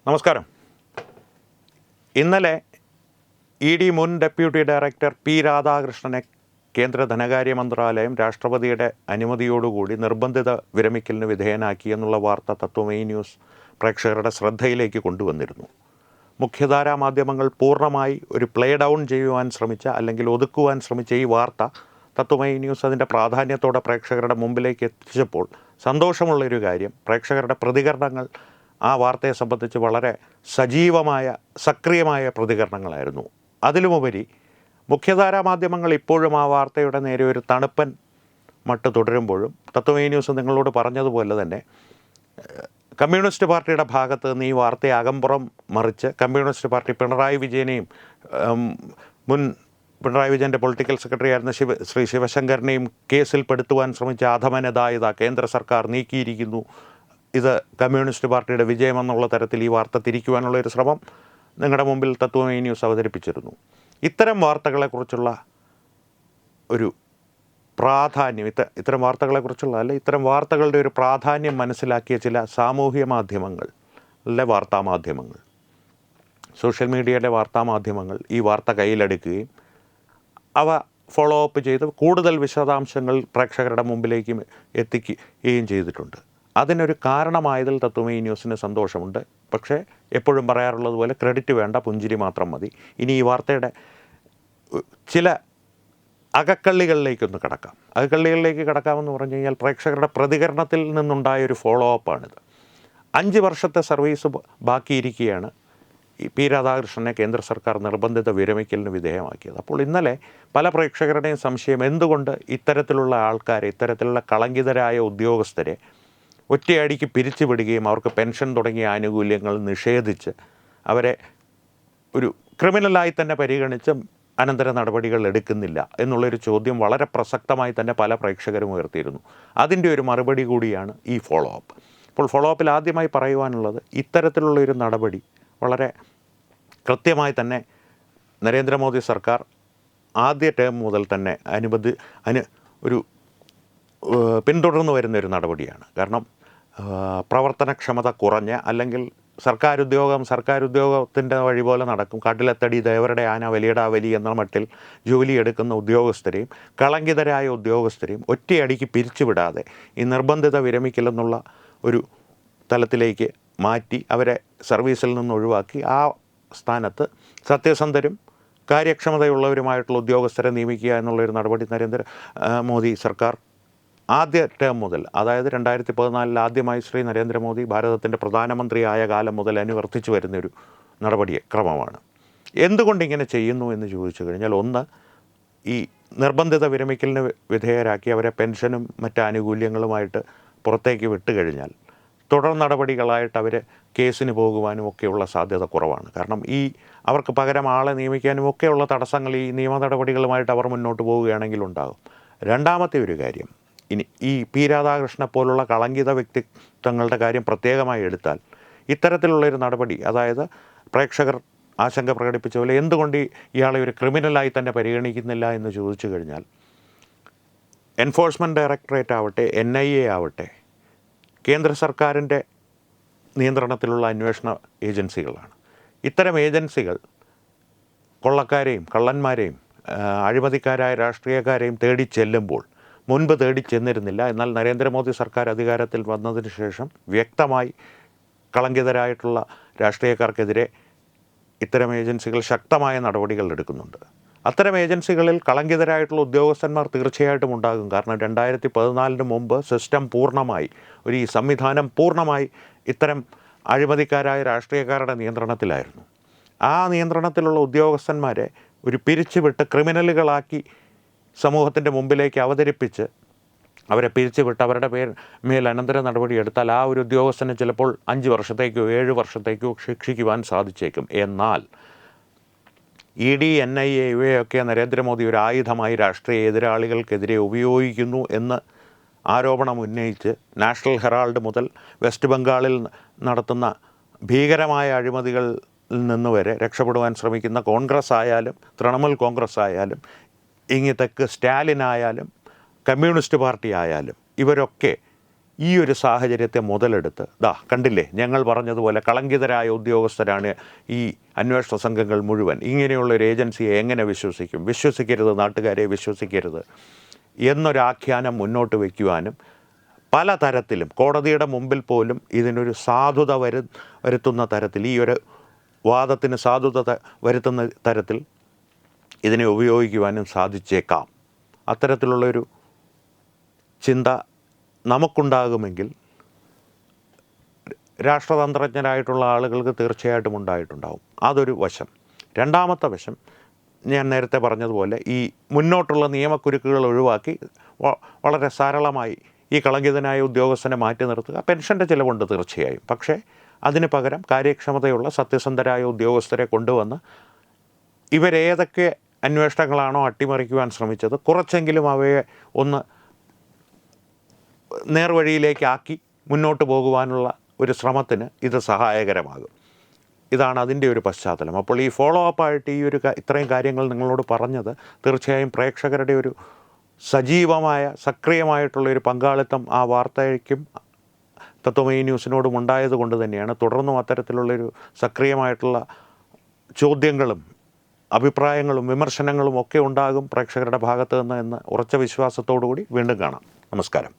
നമസ്കാരം. ഇന്നലെ ED മുൻ ഡെപ്യൂട്ടി ഡയറക്ടർ പി രാധാകൃഷ്ണനെ കേന്ദ്ര ധനകാര്യ മന്ത്രാലയം രാഷ്ട്രപതിയുടെ അനുമതിയോടുകൂടി നിർബന്ധിത വിരമിക്കലിന് വിധേയനാക്കി എന്നുള്ള വാർത്ത തത്വമയി ന്യൂസ് പ്രേക്ഷകരുടെ ശ്രദ്ധയിലേക്ക് കൊണ്ടുവന്നിരുന്നു. മുഖ്യധാരാ മാധ്യമങ്ങൾ പൂർണ്ണമായി ഒരു പ്ലേ ഡൗൺ ചെയ്യുവാൻ ശ്രമിച്ച അല്ലെങ്കിൽ ഒതുക്കുവാൻ ശ്രമിച്ച ഈ വാർത്ത തത്വമയി ന്യൂസ് അതിൻ്റെ പ്രാധാന്യത്തോടെ പ്രേക്ഷകരുടെ മുമ്പിലേക്ക് എത്തിച്ചപ്പോൾ സന്തോഷമുള്ളൊരു കാര്യം, പ്രേക്ഷകരുടെ പ്രതികരണങ്ങൾ ആ വാർത്തയെ സംബന്ധിച്ച് വളരെ സജീവമായ സക്രിയമായ പ്രതികരണങ്ങളായിരുന്നു. അതിലുമുപരി മുഖ്യധാരാ മാധ്യമങ്ങൾ ഇപ്പോഴും ആ വാർത്തയുടെ നേരെ ഒരു തണുപ്പൻ മട്ട് തുടരുമ്പോഴും തത്വമയി ന്യൂസ് നിങ്ങളോട് പറഞ്ഞതുപോലെ തന്നെ കമ്മ്യൂണിസ്റ്റ് പാർട്ടിയുടെ ഭാഗത്ത് നിന്ന് ഈ വാർത്തയെ അകമ്പുറം മറിച്ച് കമ്മ്യൂണിസ്റ്റ് പാർട്ടി പിണറായി വിജയനെയും മുൻ പിണറായി വിജയൻ്റെ പൊളിറ്റിക്കൽ സെക്രട്ടറി ആയിരുന്ന ശ്രീ ശിവശങ്കറിനെയും കേസിൽ പെടുത്തുവാൻ ശ്രമിച്ച അധമനതായത കേന്ദ്ര സർക്കാർ നീക്കിയിരിക്കുന്നു, ഇത് കമ്മ്യൂണിസ്റ്റ് പാർട്ടിയുടെ വിജയമെന്നുള്ള തരത്തിൽ ഈ വാർത്ത തിരിക്കുവാനുള്ള ഒരു ശ്രമം നിങ്ങളുടെ മുമ്പിൽ തത്വമയി ന്യൂസ് അവതരിപ്പിച്ചിരുന്നു. ഇത്തരം വാർത്തകളെക്കുറിച്ചുള്ള ഒരു പ്രാധാന്യം, ഇത്തരം വാർത്തകളെക്കുറിച്ചുള്ള ഇത്തരം വാർത്തകളുടെ ഒരു പ്രാധാന്യം മനസ്സിലാക്കിയ ചില സാമൂഹ്യ മാധ്യമങ്ങളിലെ വാർത്താമാധ്യമങ്ങൾ, സോഷ്യൽ മീഡിയയിലെ വാർത്താമാധ്യമങ്ങൾ ഈ വാർത്ത കയ്യിലെടുക്കുകയും അവ ഫോളോ അപ്പ് ചെയ്ത് കൂടുതൽ വിശദാംശങ്ങൾ പ്രേക്ഷകരുടെ മുമ്പിലേക്ക് എത്തിക്കുകയും ചെയ്തിട്ടുണ്ട്. അതിനൊരു കാരണമായതിൽ തത്വമയി ന്യൂസിന് സന്തോഷമുണ്ട്. പക്ഷേ എപ്പോഴും പറയാറുള്ളത് പോലെ ക്രെഡിറ്റ് വേണ്ട, പുഞ്ചിരി മാത്രം മതി. ഇനി ഈ വാർത്തയുടെ ചില അകക്കള്ളികളിലേക്കൊന്ന് കടക്കാം. അകക്കള്ളികളിലേക്ക് കടക്കാമെന്ന് പറഞ്ഞു കഴിഞ്ഞാൽ പ്രേക്ഷകരുടെ പ്രതികരണത്തിൽ നിന്നുണ്ടായൊരു ഫോളോ അപ്പാണിത്. 5 വർഷത്തെ സർവീസ് ബാക്കിയിരിക്കുകയാണ് പി രാധാകൃഷ്ണനെ കേന്ദ്ര സർക്കാർ നിർബന്ധിത വിരമിക്കലിന് വിധേയമാക്കിയത്. അപ്പോൾ ഇന്നലെ പല പ്രേക്ഷകരുടെയും സംശയം, എന്തുകൊണ്ട് ഇത്തരത്തിലുള്ള ആൾക്കാരെ, ഇത്തരത്തിലുള്ള കളങ്കിതരായ ഉദ്യോഗസ്ഥരെ ഒറ്റയടിക്ക് പിരിച്ചുവിടുകയും അവർക്ക് പെൻഷൻ തുടങ്ങിയ ആനുകൂല്യങ്ങൾ നിഷേധിച്ച് അവരെ ഒരു ക്രിമിനലായി തന്നെ പരിഗണിച്ച് അനന്തര നടപടികൾ എടുക്കുന്നില്ല എന്നുള്ളൊരു ചോദ്യം വളരെ പ്രസക്തമായി തന്നെ പല പ്രേക്ഷകരും ഉയർത്തിയിരുന്നു. അതിൻ്റെ ഒരു മറുപടി കൂടിയാണ് ഈ ഫോളോ അപ്പ്. അപ്പോൾ ഫോളോ അപ്പിൽ ആദ്യമായി പറയുവാനുള്ളത്, ഇത്തരത്തിലുള്ളൊരു നടപടി വളരെ കൃത്യമായി തന്നെ നരേന്ദ്രമോദി സർക്കാർ ആദ്യ ടേം മുതൽ തന്നെ പിന്തുടർന്നു വരുന്നൊരു നടപടിയാണ്. കാരണം പ്രവർത്തനക്ഷമത കുറഞ്ഞ, അല്ലെങ്കിൽ സർക്കാർ ഉദ്യോഗത്തിൻ്റെ വഴി പോലെ നടക്കും, കാട്ടിലെത്തടി ദേവരുടെ ആന വലിയടാ വലി എന്ന മട്ടിൽ ജോലിയെടുക്കുന്ന ഉദ്യോഗസ്ഥരെയും കളങ്കിതരായ ഉദ്യോഗസ്ഥരെയും ഒറ്റയടിക്ക് പിരിച്ചുവിടാതെ ഈ നിർബന്ധിത വിരമിക്കലെന്നുള്ള ഒരു തലത്തിലേക്ക് മാറ്റി അവരെ സർവീസിൽ നിന്ന് ഒഴിവാക്കി ആ സ്ഥാനത്ത് സത്യസന്ധരും കാര്യക്ഷമതയുള്ളവരുമായിട്ടുള്ള ഉദ്യോഗസ്ഥരെ നിയമിക്കുക എന്നുള്ളൊരു നടപടി മോദി സർക്കാർ ആദ്യ ടേം മുതൽ, അതായത് 2014 ആദ്യമായി ശ്രീ നരേന്ദ്രമോദി ഭാരതത്തിൻ്റെ പ്രധാനമന്ത്രിയായ കാലം മുതൽ അനുവർത്തിച്ചു വരുന്നൊരു ക്രമമാണ്. എന്തുകൊണ്ടിങ്ങനെ ചെയ്യുന്നു എന്ന് ചോദിച്ചു കഴിഞ്ഞാൽ, ഒന്ന്, ഈ നിർബന്ധിത വിരമിക്കലിന് വിധേയരാക്കി അവരെ പെൻഷനും മറ്റ് ആനുകൂല്യങ്ങളുമായിട്ട് പുറത്തേക്ക് വിട്ടു കഴിഞ്ഞാൽ തുടർ നടപടികളായിട്ട് അവർ കേസിന് പോകുവാനും ഒക്കെയുള്ള സാധ്യത കുറവാണ്. കാരണം അവർക്ക് പകരം ആളെ നിയമിക്കാനും ഒക്കെയുള്ള തടസ്സങ്ങൾ ഈ നിയമ നടപടികളുമായിട്ട് അവർ മുന്നോട്ട് പോവുകയാണെങ്കിൽ ഉണ്ടാകും. രണ്ടാമത്തെ ഒരു കാര്യം, ഇനി ഈ പി രാധാകൃഷ്ണനെ പോലുള്ള കളങ്കിത വ്യക്തിത്വങ്ങളുടെ കാര്യം പ്രത്യേകമായി എടുത്താൽ, ഇത്തരത്തിലുള്ളൊരു നടപടി, അതായത് പ്രേക്ഷകർ ആശങ്ക പ്രകടിപ്പിച്ച പോലെ എന്തുകൊണ്ട് ഇയാളെ ഒരു ക്രിമിനലായി തന്നെ പരിഗണിക്കുന്നില്ല എന്ന് ചോദിച്ചു കഴിഞ്ഞാൽ, എൻഫോഴ്സ്മെൻറ്റ് ഡയറക്ടറേറ്റ് ആവട്ടെ, NIA ആവട്ടെ, കേന്ദ്ര സർക്കാരിൻ്റെ നിയന്ത്രണത്തിലുള്ള അന്വേഷണ ഏജൻസികളാണ്. ഇത്തരം ഏജൻസികൾ കൊള്ളക്കാരെയും കള്ളന്മാരെയും അഴിമതിക്കാരായ രാഷ്ട്രീയക്കാരെയും തേടി ചെല്ലുമ്പോൾ മുൻപ് തേടി ചെന്നിരുന്നില്ല. എന്നാൽ നരേന്ദ്രമോദി സർക്കാർ അധികാരത്തിൽ വന്നതിന് ശേഷം വ്യക്തമായി കളങ്കിതരായിട്ടുള്ള രാഷ്ട്രീയക്കാർക്കെതിരെ ഇത്തരം ഏജൻസികൾ ശക്തമായ നടപടികൾ എടുക്കുന്നുണ്ട്. അത്തരം ഏജൻസികളിൽ കളങ്കിതരായിട്ടുള്ള ഉദ്യോഗസ്ഥന്മാർ തീർച്ചയായിട്ടും ഉണ്ടാകും. കാരണം 2014 മുമ്പ് സിസ്റ്റം പൂർണ്ണമായി, ഈ സംവിധാനം പൂർണ്ണമായി ഇത്തരം അഴിമതിക്കാരായ രാഷ്ട്രീയക്കാരുടെ നിയന്ത്രണത്തിലായിരുന്നു. ആ നിയന്ത്രണത്തിലുള്ള ഉദ്യോഗസ്ഥന്മാരെ ഒരു പിരിച്ചുവിട്ട് ക്രിമിനലുകളാക്കി സമൂഹത്തിൻ്റെ മുമ്പിലേക്ക് അവതരിപ്പിച്ച് അവരെ പിരിച്ചുവിട്ട് അവരുടെ മേൽ അനന്തര നടപടി എടുത്താൽ ആ ഒരു ഉദ്യോഗസ്ഥനെ ചിലപ്പോൾ 5 വർഷത്തേക്കോ 7 വർഷത്തേക്കോ ശിക്ഷിക്കുവാൻ സാധിച്ചേക്കും. എന്നാൽ ED, NIA ഇവയൊക്കെ നരേന്ദ്രമോദി ഒരു ആയുധമായി രാഷ്ട്രീയ എതിരാളികൾക്കെതിരെ ഉപയോഗിക്കുന്നു എന്ന് ആരോപണം ഉന്നയിച്ച് നാഷണൽ ഹെറാൾഡ് മുതൽ വെസ്റ്റ് ബംഗാളിൽ നടത്തുന്ന ഭീകരമായ അഴിമതികളിൽ നിന്ന് വരെ രക്ഷപ്പെടുവാൻ ശ്രമിക്കുന്ന കോൺഗ്രസ് ആയാലും തൃണമൂൽ കോൺഗ്രസ് ആയാലും ഇങ്ങ് തെക്ക് സ്റ്റാലിൻ ആയാലും കമ്മ്യൂണിസ്റ്റ് പാർട്ടി ആയാലും ഇവരൊക്കെ ഈ ഒരു സാഹചര്യത്തെ മുതലെടുത്ത് കണ്ടില്ലേ, ഞങ്ങൾ പറഞ്ഞതുപോലെ കളങ്കിതരായ ഉദ്യോഗസ്ഥരാണ് ഈ അന്വേഷണ സംഘങ്ങൾ മുഴുവൻ, ഇങ്ങനെയുള്ളൊരു ഏജൻസിയെ എങ്ങനെ വിശ്വസിക്കും, വിശ്വസിക്കരുത്, നാട്ടുകാരെ വിശ്വസിക്കരുത് എന്നൊരാഖ്യാനം മുന്നോട്ട് വയ്ക്കുവാനും പല തരത്തിലും കോടതിയുടെ മുമ്പിൽ പോലും ഇതിനൊരു സാധുത വരുത്തുന്ന തരത്തിൽ, ഈ ഒരു വാദത്തിന് സാധുത വരുത്തുന്ന തരത്തിൽ ഇതിനെ ഉപയോഗിക്കുവാനും സാധിച്ചേക്കാം. അത്തരത്തിലുള്ളൊരു ചിന്ത നമുക്കുണ്ടാകുമെങ്കിൽ രാഷ്ട്രതന്ത്രജ്ഞരായിട്ടുള്ള ആളുകൾക്ക് തീർച്ചയായിട്ടും ഉണ്ടായിട്ടുണ്ടാവും. അതൊരു വശം. രണ്ടാമത്തെ വശം, ഞാൻ നേരത്തെ പറഞ്ഞതുപോലെ ഈ മുന്നോട്ടുള്ള നിയമക്കുരുക്കുകൾ ഒഴിവാക്കി വളരെ സരളമായി ഈ കളങ്കിതനായ ഉദ്യോഗസ്ഥനെ മാറ്റി നിർത്തുക. പെൻഷൻ്റെ ചിലവുണ്ട് തീർച്ചയായും, പക്ഷേ അതിന് പകരം കാര്യക്ഷമതയുള്ള സത്യസന്ധരായ ഉദ്യോഗസ്ഥരെ കൊണ്ടുവന്ന് ഇവരേതൊക്കെ അന്വേഷണങ്ങളാണോ അട്ടിമറിക്കുവാൻ ശ്രമിച്ചത് കുറച്ചെങ്കിലും അവയെ ഒന്ന് നേർവഴിയിലേക്കാക്കി മുന്നോട്ട് പോകുവാനുള്ള ഒരു ശ്രമത്തിന് ഇത് സഹായകരമാകും. ഇതാണ് അതിൻ്റെ ഒരു പശ്ചാത്തലം. അപ്പോൾ ഈ ഫോളോ അപ്പായിട്ട് ഈ ഒരു ഇത്രയും കാര്യങ്ങൾ നിങ്ങളോട് പറഞ്ഞത് തീർച്ചയായും പ്രേക്ഷകരുടെ ഒരു സജീവമായ സക്രിയമായിട്ടുള്ളൊരു പങ്കാളിത്തം ആ വാർത്തയ്ക്കും തത്വമയി ന്യൂസിനോടും ഉണ്ടായത് കൊണ്ട് തന്നെയാണ്. തുടർന്നും അത്തരത്തിലുള്ളൊരു സക്രിയമായിട്ടുള്ള ചോദ്യങ്ങളും അഭിപ്രായങ്ങളും വിമർശനങ്ങളും ഒക്കെ ഉണ്ടാകും പ്രേക്ഷകരുടെ ഭാഗത്ത് നിന്ന് എന്ന ഉറച്ച വിശ്വാസത്തോടു കൂടി വീണ്ടും കാണാം. നമസ്കാരം.